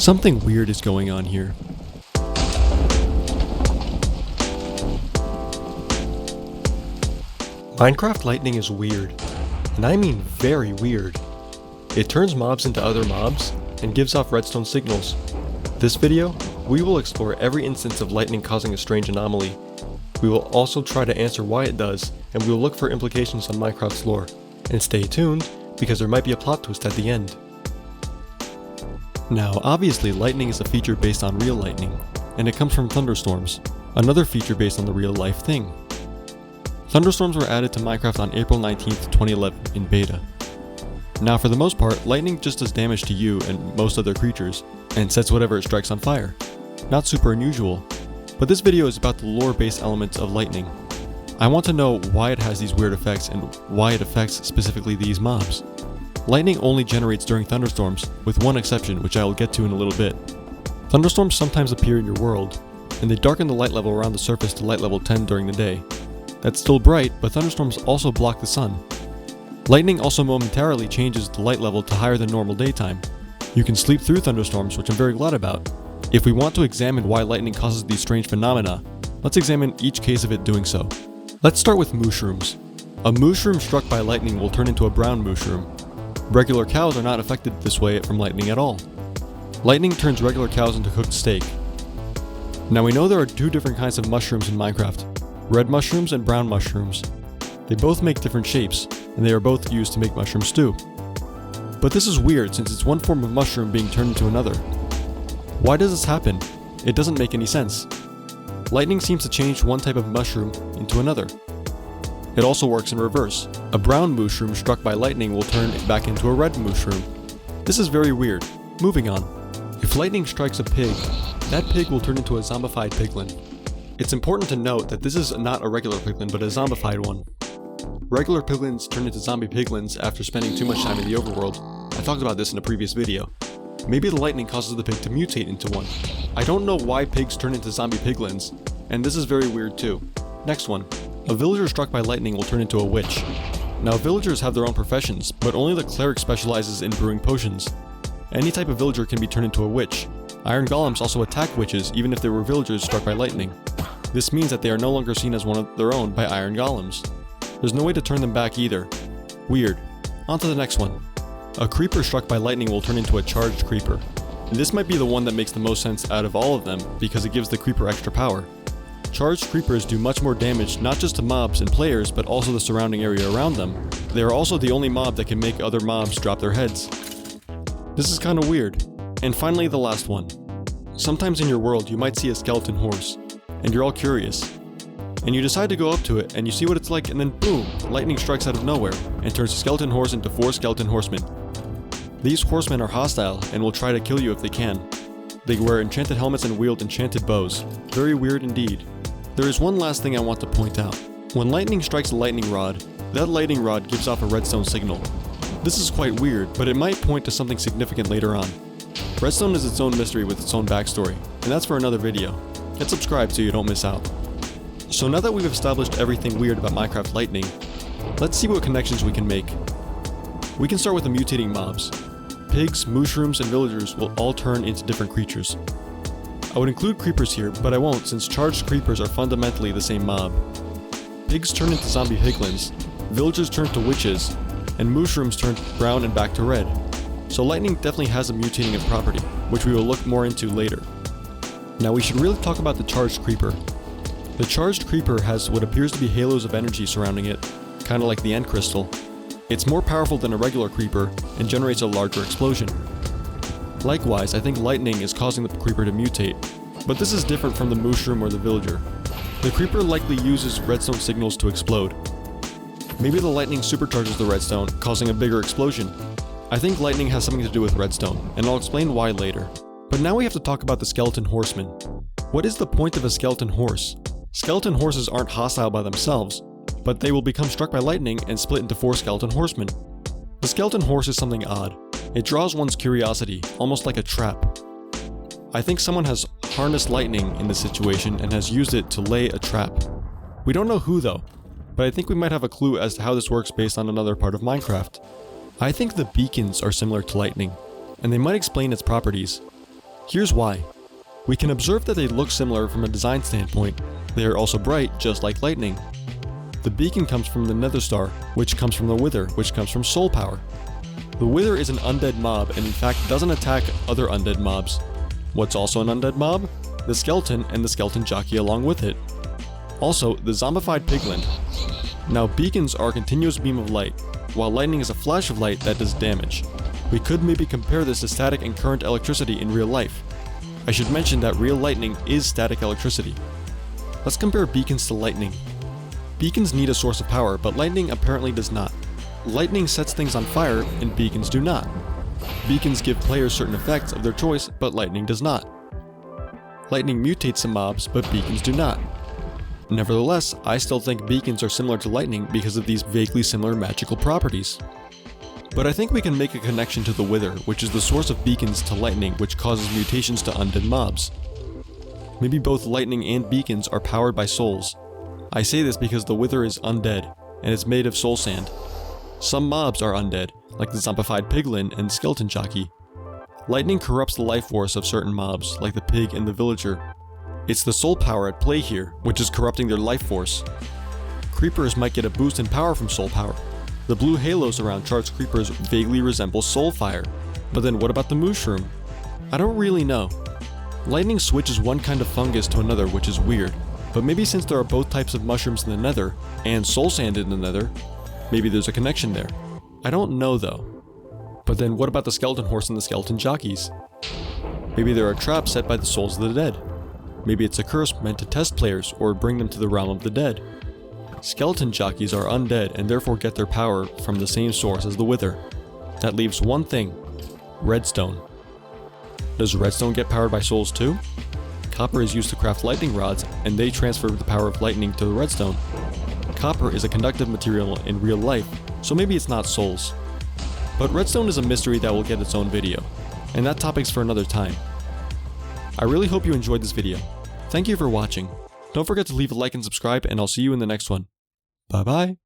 Something weird is going on here. Minecraft Lightning is weird, and I mean very weird. It turns mobs into other mobs, and gives off redstone signals. This video, we will explore every instance of lightning causing a strange anomaly. We will also try to answer why it does, and we will look for implications on Minecraft's lore. And stay tuned, because there might be a plot twist at the end. Now, obviously lightning is a feature based on real lightning, and it comes from thunderstorms, another feature based on the real life thing. Thunderstorms were added to Minecraft on April 19th, 2011 in beta. Now for the most part, lightning just does damage to you and most other creatures, and sets whatever it strikes on fire. Not super unusual, but this video is about the lore-based elements of lightning. I want to know why it has these weird effects and why it affects specifically these mobs. Lightning only generates during thunderstorms, with one exception which I will get to in a little bit. Thunderstorms sometimes appear in your world, and they darken the light level around the surface to light level 10 during the day. That's still bright, but thunderstorms also block the sun. Lightning also momentarily changes the light level to higher than normal daytime. You can sleep through thunderstorms, which I'm very glad about. If we want to examine why lightning causes these strange phenomena, let's examine each case of it doing so. Let's start with mushrooms. A mushroom struck by lightning will turn into a brown mushroom. Regular cows are not affected this way from lightning at all. Lightning turns regular cows into cooked steak. Now we know there are two different kinds of mushrooms in Minecraft. Red mushrooms and brown mushrooms. They both make different shapes, and they are both used to make mushroom stew. But this is weird since it's one form of mushroom being turned into another. Why does this happen? It doesn't make any sense. Lightning seems to change one type of mushroom into another. It also works in reverse. A brown mushroom struck by lightning will turn back into a red mushroom. This is very weird. Moving on. If lightning strikes a pig, that pig will turn into a zombified piglin. It's important to note that this is not a regular piglin but a zombified one. Regular piglins turn into zombie piglins after spending too much time in the overworld. I talked about this in a previous video. Maybe the lightning causes the pig to mutate into one. I don't know why pigs turn into zombie piglins, and this is very weird too. Next one. A villager struck by lightning will turn into a witch. Now villagers have their own professions, but only the cleric specializes in brewing potions. Any type of villager can be turned into a witch. Iron golems also attack witches even if they were villagers struck by lightning. This means that they are no longer seen as one of their own by iron golems. There's no way to turn them back either. Weird. On to the next one. A creeper struck by lightning will turn into a charged creeper. And this might be the one that makes the most sense out of all of them because it gives the creeper extra power. Charged creepers do much more damage not just to mobs and players but also the surrounding area around them. They are also the only mob that can make other mobs drop their heads. This is kinda weird. And finally the last one. Sometimes in your world you might see a skeleton horse, and you're all curious. And you decide to go up to it and you see what it's like and then boom, lightning strikes out of nowhere and turns a skeleton horse into 4 skeleton horsemen. These horsemen are hostile and will try to kill you if they can. They wear enchanted helmets and wield enchanted bows. Very weird indeed. There is one last thing I want to point out. When lightning strikes a lightning rod, that lightning rod gives off a redstone signal. This is quite weird, but it might point to something significant later on. Redstone is its own mystery with its own backstory, and that's for another video. Hit subscribe so you don't miss out. So now that we've established everything weird about Minecraft Lightning, let's see what connections we can make. We can start with the mutating mobs. Pigs, mushrooms, and villagers will all turn into different creatures. I would include creepers here, but I won't since charged creepers are fundamentally the same mob. Pigs turn into zombie piglins, villagers turn to witches, and mushrooms turn brown and back to red. So lightning definitely has a mutating of property, which we will look more into later. Now we should really talk about the charged creeper. The charged creeper has what appears to be halos of energy surrounding it, kinda like the end crystal. It's more powerful than a regular creeper and generates a larger explosion. Likewise, I think lightning is causing the creeper to mutate, but this is different from the mushroom or the villager. The creeper likely uses redstone signals to explode. Maybe the lightning supercharges the redstone, causing a bigger explosion. I think lightning has something to do with redstone, and I'll explain why later. But now we have to talk about the skeleton horsemen. What is the point of a skeleton horse? Skeleton horses aren't hostile by themselves, but they will become struck by lightning and split into 4 skeleton horsemen. The skeleton horse is something odd. It draws one's curiosity, almost like a trap. I think someone has harnessed lightning in this situation and has used it to lay a trap. We don't know who though, but I think we might have a clue as to how this works based on another part of Minecraft. I think the beacons are similar to lightning, and they might explain its properties. Here's why. We can observe that they look similar from a design standpoint. They are also bright, just like lightning. The beacon comes from the Nether Star, which comes from the Wither, which comes from soul power. The Wither is an undead mob and in fact doesn't attack other undead mobs. What's also an undead mob? The skeleton and the skeleton jockey along with it. Also, the zombified piglin. Now beacons are a continuous beam of light, while lightning is a flash of light that does damage. We could maybe compare this to static and current electricity in real life. I should mention that real lightning is static electricity. Let's compare beacons to lightning. Beacons need a source of power, but lightning apparently does not. Lightning sets things on fire, and beacons do not. Beacons give players certain effects of their choice, but lightning does not. Lightning mutates some mobs, but beacons do not. Nevertheless, I still think beacons are similar to lightning because of these vaguely similar magical properties. But I think we can make a connection to the Wither, which is the source of beacons, to lightning, which causes mutations to undead mobs. Maybe both lightning and beacons are powered by souls. I say this because the Wither is undead, and it's made of soul sand. Some mobs are undead, like the zombified piglin and skeleton jockey. Lightning corrupts the life force of certain mobs, like the pig and the villager. It's the soul power at play here, which is corrupting their life force. Creepers might get a boost in power from soul power. The blue halos around charged creepers vaguely resemble soul fire. But then what about the Mooshroom? I don't really know. Lightning switches one kind of fungus to another, which is weird. But maybe since there are both types of mushrooms in the Nether, and soul sand in the Nether, maybe there's a connection there. I don't know though. But then what about the skeleton horse and the skeleton jockeys? Maybe there are traps set by the souls of the dead. Maybe it's a curse meant to test players or bring them to the realm of the dead. Skeleton jockeys are undead and therefore get their power from the same source as the Wither. That leaves one thing: redstone. Does redstone get powered by souls too? Copper is used to craft lightning rods, and they transfer the power of lightning to the redstone. Copper is a conductive material in real life, so maybe it's not souls. But redstone is a mystery that will get its own video, and that topic's for another time. I really hope you enjoyed this video. Thank you for watching. Don't forget to leave a like and subscribe, and I'll see you in the next one. Bye bye.